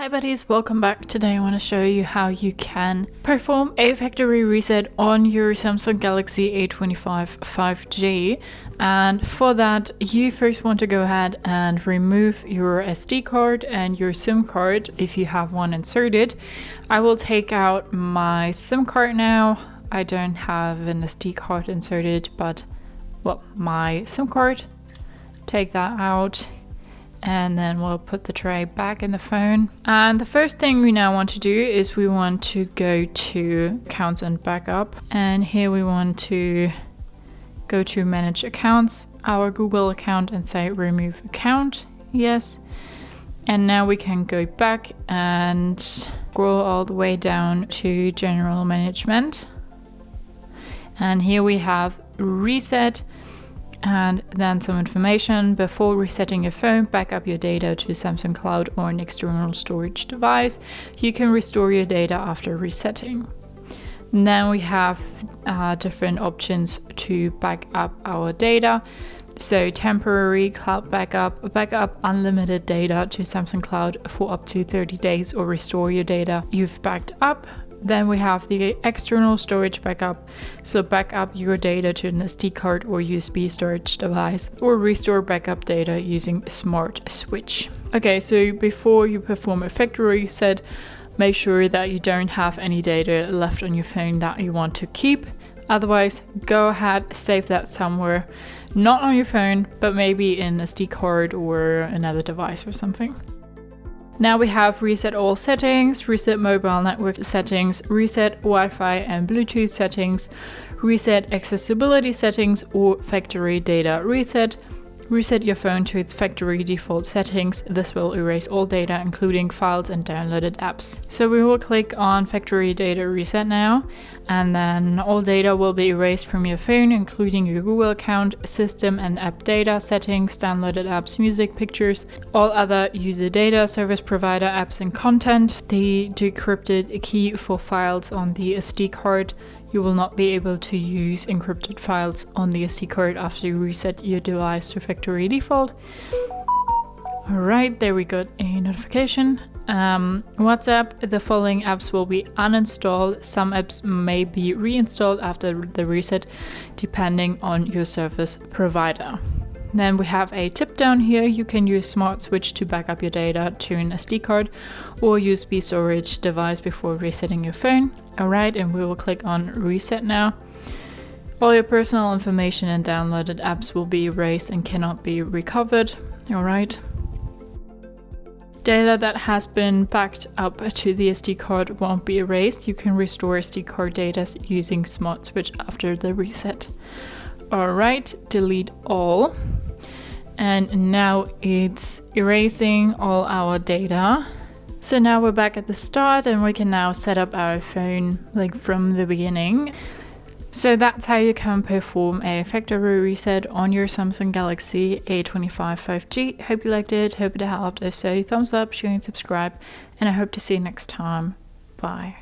Hi buddies, welcome back. Today I want to show you how you can perform a factory reset on your Samsung Galaxy A25 5G. And for that, you first want to go ahead and remove your SD card and your SIM card if you have one inserted. I will take out my SIM card now. I don't have an SD card inserted, but well, my SIM card. Take that out. And then we'll put the tray back in the phone. And the first thing we now want to do is we want to go to accounts and backup. And here we want to go to manage accounts, our Google account, and say remove account. Yes. And now we can go back and scroll all the way down to general management. And here we have reset. And then some information. Before resetting your phone, back up your data to Samsung Cloud or an external storage device. You can restore your data after resetting. And then we have different options to back up our data. So temporary cloud backup unlimited data to Samsung Cloud for up to 30 days, or restore your data you've backed up. Then we have the external storage backup. So back up your data to an SD card or USB storage device, or restore backup data using Smart Switch. Okay, so before you perform a factory reset, make sure that you don't have any data left on your phone that you want to keep. Otherwise, go ahead, save that somewhere, not on your phone, but maybe in a SD card or another device or something. Now we have reset all settings, reset mobile network settings, reset Wi-Fi and Bluetooth settings, reset accessibility settings or factory data reset. Reset your phone to its factory default settings. This will erase all data, including files and downloaded apps. So we will click on factory data reset now, and then all data will be erased from your phone, including your Google account, system and app data settings, downloaded apps, music, pictures, all other user data, service provider apps and content. The decrypted key for files on the SD card. You will not be able to use encrypted files on the SD card after you reset your device to factory default. Alright, there we got a notification. WhatsApp, the following apps will be uninstalled. Some apps may be reinstalled after the reset, depending on your service provider. Then we have a tip down here. You can use Smart Switch to back up your data to an SD card or USB storage device before resetting your phone. Alright, and we will click on reset now. All your personal information and downloaded apps will be erased and cannot be recovered. Alright. Data that has been backed up to the SD card won't be erased. You can restore SD card data using Smart Switch after the reset. Alright, delete all. And now it's erasing all our data. So now we're back at the start and we can now set up our phone like from the beginning. So that's how you can perform a factory reset on your Samsung Galaxy A25 5G. Hope you liked it, hope it helped. If so, thumbs up, share and subscribe, and I hope to see you next time. Bye.